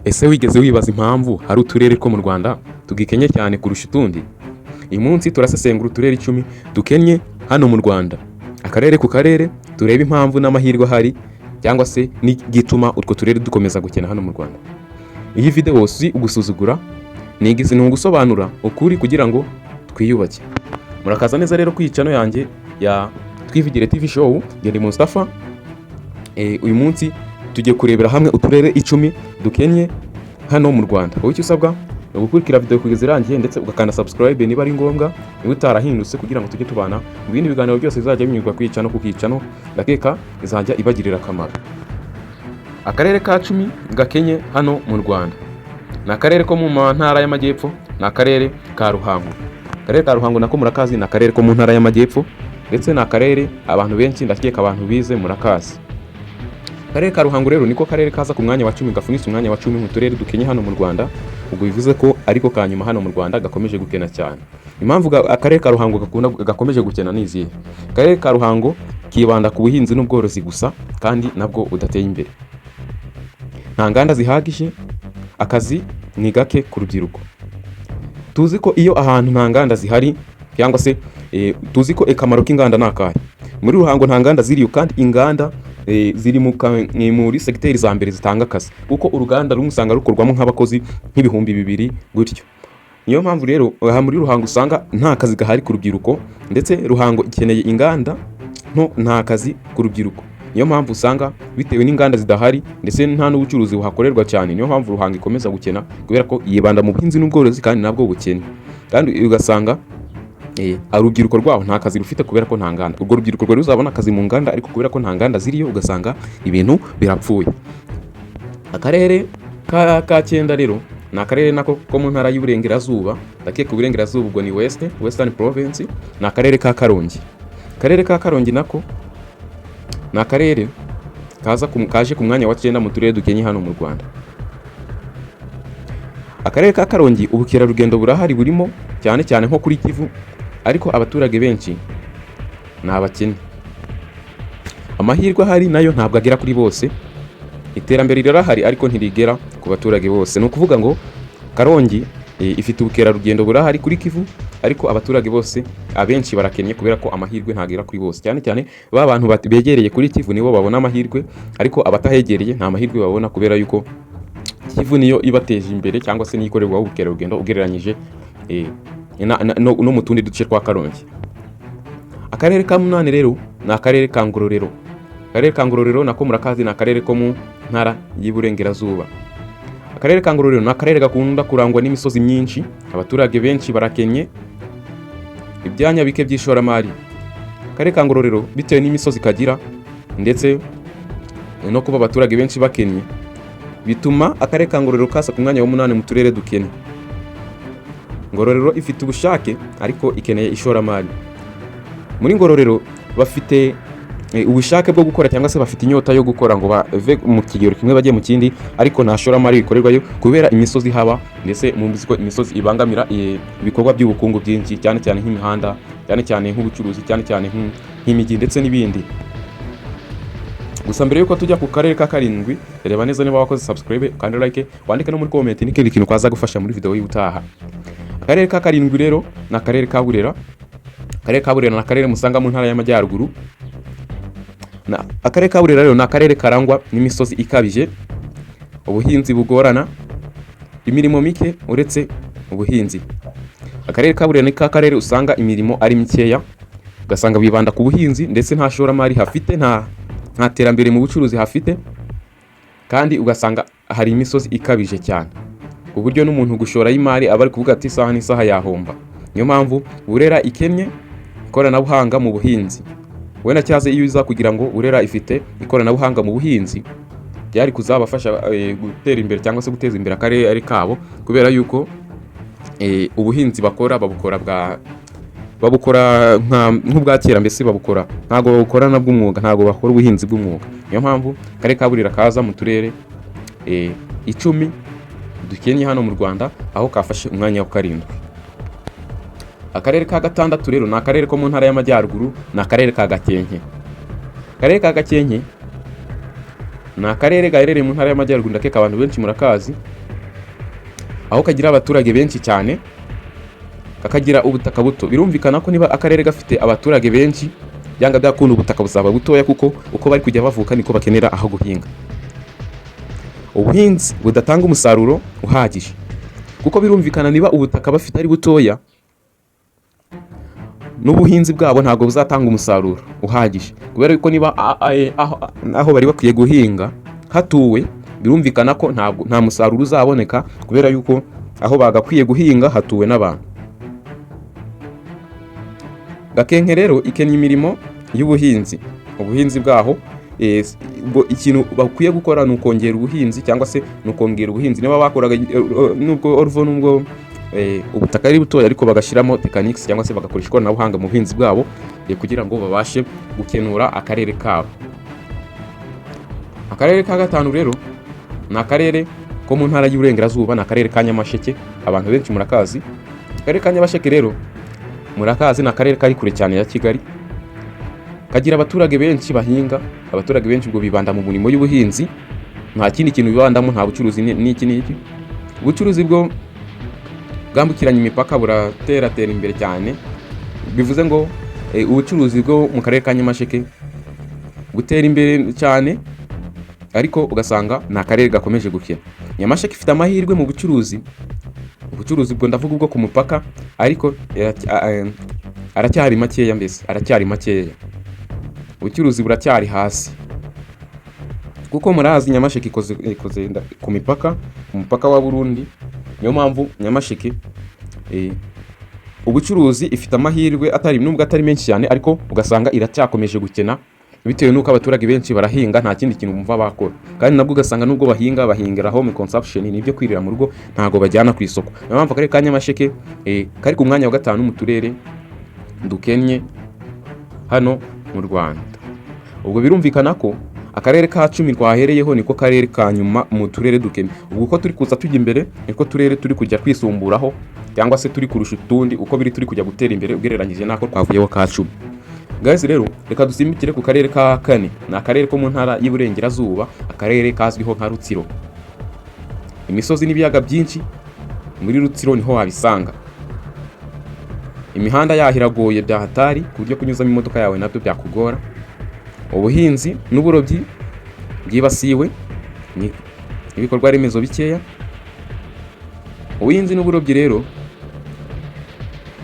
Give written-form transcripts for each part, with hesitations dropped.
Ese wigeze wibaza impamvu hari uturere two mu Rwanda tugikenye cyane kurusha utundi? Uyu munsi turasesengura uturere 10 dukennye hano mu Rwanda, akarere ku karere, turebe impamvu n'amahirwe ahari cyangwa se n'igituma utwo turere dukomeza gukena hano mu Rwanda. Iyi video si ugusuzugura, nigize gusobanura ukuri kugira ngo twiyubake. Murakaza neza rero ku channel yanjye ya Twivugire TV show, ndi Mustafa. Uyu munsi tugiye kurebera hamwe uturere 10 dukenye hano mu Rwanda. Wowe icyo usabwa no gukurikira video kugeza irangiye ndetse ugakanda subscribe niba ari ngombwa, niba utarahindutse kugira ngo tujye tubana mu bindi biganiro byose bizajya binyurwa ku channel ndakeka izajya ibagirira akamaro. Akarere ka 10 gakenye hano mu Rwanda ni akarere ko mu ntara y'Amajyepfo, ni akarere ka Ruhango. Akarere ka Ruhango nako murakazi, ni akarere ko mu ntara y'Amajyepfo ndetse ni akarere abantu benshi ndakeka abantu bize murakazi. Akarere ka Ruhango rero niko karere kaza ku mwanya wa 10 gafunitse umwanya wa 10 mu turere dukenye hano mu Rwanda, ubwo bivuze ko ariko kanyuma hano mu Rwanda gakomeje gukena cyane. Impamvu akarere ka Ruhango gakomeje gukena nizihe? Akarere ka Ruhango kibanda ku buhinzi n'ubworozi gusa kandi nabwo udateye imbere. Nta nganda zihagije, akazi ni gake ku rubyiruko. Tuzi ko iyo ahantu nta nganda zihari cyangwa se tuzi ko akamaro k'inganda nakahe. Muri Ruhango nta nganda ziriyo kandi inganda ziri muri segiteri za mbere zitanga akazi, kuko uruganda rumwe usanga rukorwamo nk'abakozi nk'ibihumbi 2 gutyo. Niyo mpamvu rero muri Ruhango usanga nta kazi gahari ku rubyiruko, ndetse Ruhango ikeneye inganda nta kazi ku rubyiruko. Niyo mpamvu usanga bitewe n'inganda zidahari ndetse nta n'ubucuruzi buhakorerwa cyane, niyo mpamvu Ruhango ikomeza gukena kubera ko yibanda mu buhinzi n'ubworozi kandi nabwo bukene. Kandi ugasanga urubyiruko rwaho nta kazi rufite kubera ko nta nganda. Urwo rubyiruko rwari ruzabona akazi mu nganda, ariko kubera ko nta nganda ziriyo ugasanga ibintu birapfuye. Akarere ka 9 rero ni akarere nako ko mu ntara y'Uburengerazuba, ndakeka Uburengerazuba ubwo ni Western Province, ni akarere ka Karongi. Akarere ka Karongi nako ni akarere kaje ku mwanya wa 9 mu turere dukenye hano mu Rwanda. Akarere ka Karongi ubukerarugendo burahari burimo cyane cyane nko kuri Kivu, ariko abaturage benshi ni abakene. Amahirwe ahari nayo ntabwo agera kuri bose, iterambere rirahari ariko ntirigera ku baturage bose. Ni ukuvuga ngo Karongi ifite ubukerarugendo burahari kuri Kivu, ariko abaturage bose abenshi barakennye kubera ko amahirwe ntagera kuri bose. Cyane cyane ba bantu begereye kuri Kivu nibo babona amahirwe, ariko abatahegereye nta mahirwe babona kubera yuko Kivu niyo ibateje imbere cyangwa se nikorerwa ubukerarugendo ugereranyije no mu tundi duce twa Karongi. Akarere ka 8 rero ni akarere ka Ngororero. Akarere ka Ngororero nako murakazi, ni akarere ko mu ntara y'Iburengerazuba. Akarere ka Ngororero ni akarere gakunda kurangwa n'imisozi myinshi, abaturage benshi barakenye, ibyanya bike by'ishoramari. Akarere ka Ngororero bitewe n'imisozi kagira ndetse no kuba abaturage benshi bakennye, bituma akarere ka Ngororero kasa ku mwanya wa 8 mu turere dukennye. Ngororero ifite ubushake ariko ikeneye ishoramari. Muri Ngororero bafite ubushake bwo gukora cyangwa se bafite inyota yo gukora ngo bave mu kigero kimwe bajye mu kindi, ariko nta shoramari bikorerwayo kubera imisozi haba, ndetse mu biziko imisozi ibangamira ibikorwa by'ubukungu byinshi, cyane cyane nk'imihanda, cyane cyane nk'ubucuruzi, cyane cyane nk'imijyi ndetse n'ibindi. Gusa mbere yuko tujya ku karere ka 7, reba neza niba wakoze subscribe kandi like, wandike no muri comment n'ikindi kintu kwaza gufasha muri video y'utaha. Akarere ka 7 rero ni akarere ka Burera. Akarere ka Burera ni akarere musanga mu ntara y'Amajyaruguru. Akarere ka Burera rero ni akarere karangwa n'imisozi ikabije, ubuhinzi bugorana, imirimo mike uretse ubuhinzi. Akarere ka Burera ni ka karere usanga imirimo ari mikeya, ugasanga bibanda ku buhinzi ndetse nta shoramari hafite, nta terambere mu bucuruzi hafite, kandi ugasanga hari imisozi ikabije cyane ku buryo n'umuntu gushora y'imari aba ari kuvuga ati isaha n'isaha yahomba. Niyo mpamvu Burera ikennye ikoranabuhanga mu buhinzi. Wenda cyaze iyo uza kugira ngo Burera ifite ikoranabuhanga mu buhinzi, byari kuzabafasha gutera imbere cyangwa se guteza imbere akarere kabo, kubera yuko ubuhinzi babukora nk'ubwa kera, mbese babukora ntago babukorana bw'umwuga, ntago bakora ubuhinzi bw'umwuga. Niyo mpamvu akarere ka Burera kaza mu turere 10 dukenye hano mu Rwanda, aho kafashe umwanya wa 7. Akarere ka 6 rero ni akarere ko mu ntara y'Amajyaruguru, ni akarere ka Gakenke. Akarere ka Gakenke ni akarere gaherereye mu ntara y'Amajyaruguru, ndakeka abantu benshi murakazi, aho kagira abaturage benshi cyane, kakagira ubutaka buto. Birumvikana ko niba akarere gafite abaturage benshi, byanga byakunda ubutaka buzaba butoya, kuko uko bari kujya bavuka niko bakenera aho guhinga. Ubuhinzi budatanga umusaruro uhagije, kuko birumvikana niba ubutaka bafite ari butoya, n'ubuhinzi bwabo ntabwo buzatanga umusaruro uhagije, kubera yuko niba aho bari bakwiye guhinga hatuwe, birumvikana ko nta musaruro uzaboneka, kubera yuko aho bagakwiye guhinga hatuwe n'abantu. Gakenke rero ikennye imirimo y'ubuhinzi. Ubuhinzi bwaho ikintu bakwiye gukora ni ukongera ubuhinzi, cyangwa se ni ukongera ubuhinzi. Niba bakoraga nubwo ubutaka ari butoya, ariko bagashyiramo techniques cyangwa se bagakoresha ikoranabuhanga mu buhinzi bwabo, kugira ngo babashe gukenura akarere kabo. Akarere ka gatanu rero ni akarere ko mu ntara y'Iburengerazuba, ni akarere ka Nyamasheke. Abantu benshi murakazi. Akarere ka Nyamasheke rero murakazi, ni akarere kari kure cyane ya Kigali, kagira abaturage benshi bahinga. Abaturage benshi ubwo bibanda mu murimo y'ubuhinzi, nta kindi kintu bibandamo, nta bucuruzi n'iki. Ubucuruzi bwo bwambukiranya imipaka buratera imbere cyane. Bivuze ngo ubucuruzi bwo mu karere ka Nyamasheke gutera imbere cyane, ariko ugasanga ni akarere gakomeje gukena. Nyamasheke ifite amahirwe mu bucuruzi bwo ndavuga ubwo ku mupaka, ariko aracyari makeya, mbese aracyari makeya. Ubucuruzi buracyari hasi, kuko murazi Nyamasheke ikoze ku mupaka wa Burundi. Niyo mpamvu Nyamasheke ubucuruzi ifite amahirwe, nubwo atari menshi cyane, ariko ugasanga iracyakomeje gukena, bitewe n'uko abaturage benshi barahinga, nta kindi kintu bumva bakora. Kandi nabwo ugasanga nubwo bahingira home consumption, nibyo kwirira mu rugo, ntago bajyana ku isoko. Niyo mpamvu akarere ka Nyamasheke kari ku mwanya wa 5 mu turere dukennye hano mu Rwanda. Ubwo birumvikana ko akarere ka 10 twahereyeho niko karere ka nyuma mu turere dukennye. Ubwo uko turi kuza tujya imbere, niko turere turi kujya kwisumburaho, cyangwa se turi kurusha utundi, uko biri turi kujya gutera imbere ugereranyije nako twavuyeho ka 10. Guys, rero reka dusimbukire ku karere ka 4. Ni akarere ko mu ntara y'Iburengerazuba, akarere kazwiho nka Rutsiro. Imisozi n'ibiyaga byinshi muri Rutsiro niho wabisanga. Imihanda yahiragoye bya hatari, ku buryo kunyuzamo imodoka yawe nabyo byakugora. Ubuhinzi n'uburobyi byibasiwe ibikorwa remezo bikeya. Ubuhinzi n'uburobyi rero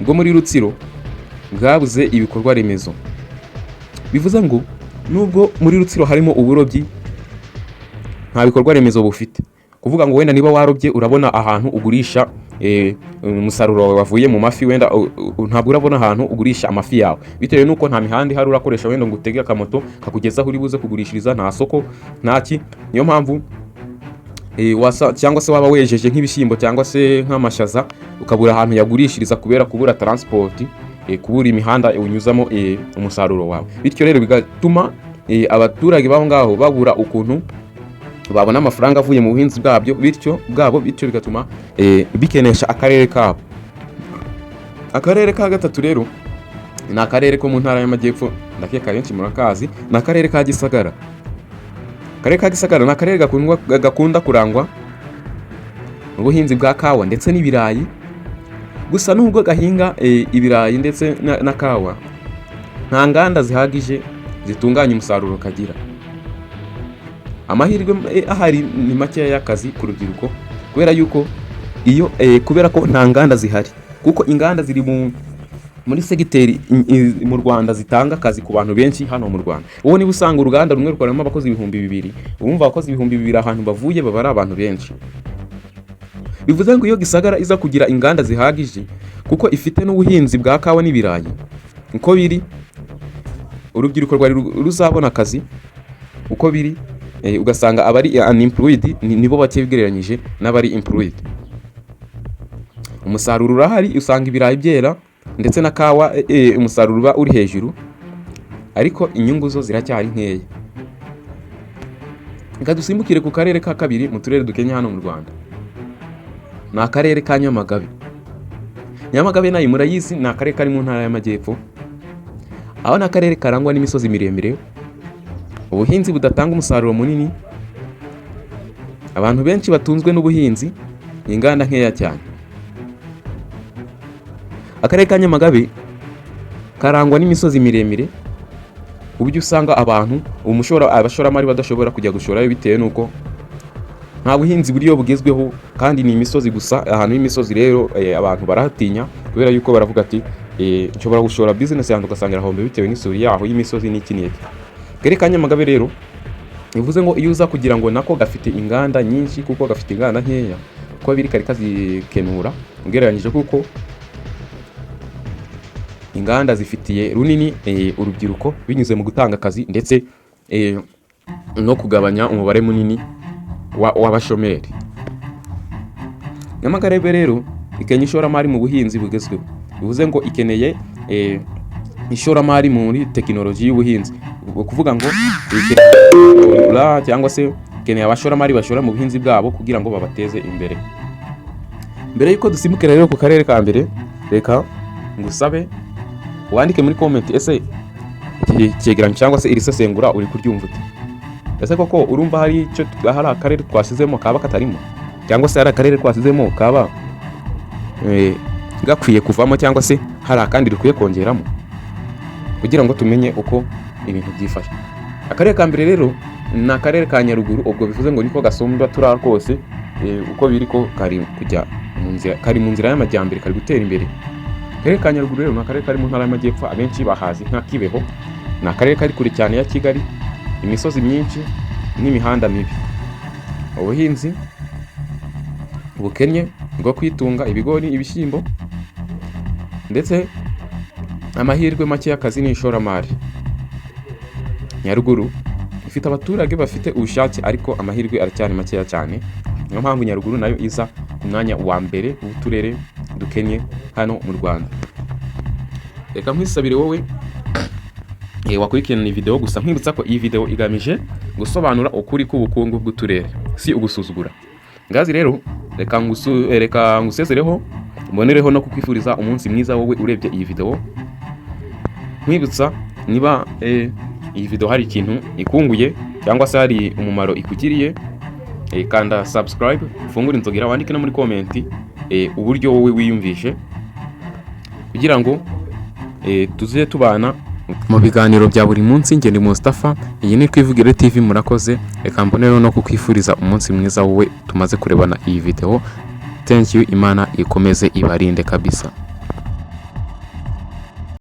bwo muri Rutsiro bwabuze ibikorwa remezo. Bivuze ngo nubwo muri Rutsiro harimo uburobyi, nta bikorwa remezo bufite. Kuvuga ngo wenda niba warobye urabona ahantu ugurisha umusaruro wawe wavuye mu mafi, wenda ntabwo urabona ahantu ugurisha amafi yawe, bitewe nuko nta mihanda ihari urakoresha wenda ngo utege akamoto kakugeza aho uri buze kugurishiriza, nta soko ntaki. Niyo mpamvu cyangwa se waba wejeje nk'ibishyimbo cyangwa se nk'amashaza, ukabura ahantu yagurishiriza kubera kubura transport, kubura imihanda unyuzamo umusaruro wawe. Bityo rero bigatuma abaturage baho ngaho babura ukuntu babona amafaranga avuye mu buhinzi bityo bigatuma bikenesha akarere kabo. Akarere ka gatatu rero ni akarere ko mu ntara y'Amajyepfo, ndakeka benshi murakazi, ni akarere ka Gisagara. Akarere ka Gisagara ni akarere gakunda kurangwa ubuhinzi bwa kawa ndetse n'ibirayi. Gusa nubwo gahinga ibirayi ndetse na kawa, nta nganda zihagije zitunganya umusaruro kagira. Amahirwe ahari ni makeya y'akazi ku rubyiruko, kubera ko nta nganda zihari, kuko inganda ziri muri segiteri mu Rwanda zitanga akazi ku bantu benshi hano mu Rwanda. Uwo niba usanga uruganda rumwe rukoramo abakozi 2,000, urumva abakozi 2,000 ahantu bavuye baba ari abantu benshi. Bivuze ngo iyo Gisagara iza kugira inganda zihagije, kuko ifite n'ubuhinzi bwa kawa n'ibirayi, uko biri urubyiruko rwari ruzabona akazi. Uko biri ugasanga abari unemployed nibo bake bigereranyije n'abari employed. Umusaruro urahari, usanga ibirayi byera ndetse na kawa umusaruro uba uri hejuru, ariko inyungu zo ziracyari nkeya. Reka dusimbukire ku karere ka 2 mu turere dukenya hano mu Rwanda. Ni akarere ka Nyamagabe. Nyamagabe nayo murayizi, ni akarere kari mu ntara y'Amajyepfo, aho ni akarere karangwa n'imisozi miremire, ubuhinzi budatanga umusaruro munini, abantu benshi batunzwe n'ubuhinzi ni inganda nkeya cyane. Akarere ka Nyamagabe karangwa n'imisozi miremire, uburyo usanga abashoramari badashobora kujya gushora bitewe nuko nta buhinzi buriyo bugezweho, kandi ni imisozi gusa. Ahantu y'imisozi rero abantu barahatinya kubera yuko baravuga ati nshobora gushora business yanjye ugasanga irahombe bitewe n'isuri yaho y'imisozi n'iki n'iki. Akarere ka Nyamagabe rero bivuze ngo iyo uza kugira ngo nako gafite inganda nyinshi, kuko gafite inganda nkeya kuko biri kari kazikenura ugereranyije, kuko inganda zifitiye runini urubyiruko binyuze mu gutanga akazi ndetse no kugabanya umubare munini w'abashomeri. Nyamagabe rero ikeneye ishoramari mu buhinzi bugezweho, bivuze ngo ikeneye ishoramari muri tekinoloji y'ubuhinzi, kuvuga ngo cyangwa se ikeneye abashoramari bashora mu buhinzi bwabo kugira ngo babateze imbere. Mbere yuko dusimukira rero ku karere ka mbere, reka ngusabe wandike muri comment, ese iki cyegeranyo cyangwa se iri sesengura uri kuryumva ute? Ese koko urumva hari akarere twasizemo kaba katarimo, cyangwa se hari akarere twasizemo kaba gakwiye kuvamo, cyangwa se hari akandi dukwiye kongeramo, kugira ngo tumenye uko ibintu byifashe. Akarere ka mbere rero ni akarere ka Nyaruguru, ubwo bivuze ngo niko gasumba turiya rwose, uko biri ko kari mu nzira y'amajyambere, kari gutera imbere. Akarere ka Nyaruguru rero ni akarere kari mu ntara y'Amajyepfo, abenshi bahazi nka Kibeho. Ni akarere kari kure cyane ya Kigali, imisozi myinshi n'imihanda mibi. Ubuhinzi bukennye bwo kwitunga, ibigori, ibishyimbo, ndetse amahirwe make y'akazi n'ishoramari. Nyaruguru ifite abaturage bafite ubushake, ariko amahirwe aracyari makeya cyane. Niyo mpamvu Nyaruguru nayo iza ku mwanya wa mbere w'uturere dukennye hano mu Rwanda. Reka nkwisabire wowe wakurikirana iyi video, gusa nkwibutsa ko iyi video igamije gusobanura ukuri k'ubukungu bw'uturere, si ugusuzugura. Ngazi rero reka ngusezereho, mbonereho no kukwifuriza umunsi mwiza wowe urebye iyi video. Nkwibutsa niba iyi video hari ikintu ikunguye cyangwa se hari umumaro ikugiriye, kanda subscribe, ufungure inzogera, wandike no muri comment uburyo wowe wiyumvishe, kugira ngo tuze tubana mu biganiro bya buri munsi. Njye ni Mustafa, iyi ni Twivugire TV. Murakoze, reka mbonereho no kukwifuriza umunsi mwiza wowe tumaze kurebana iyi video. Thank you, Imana ikomeze ibarinde kabisa.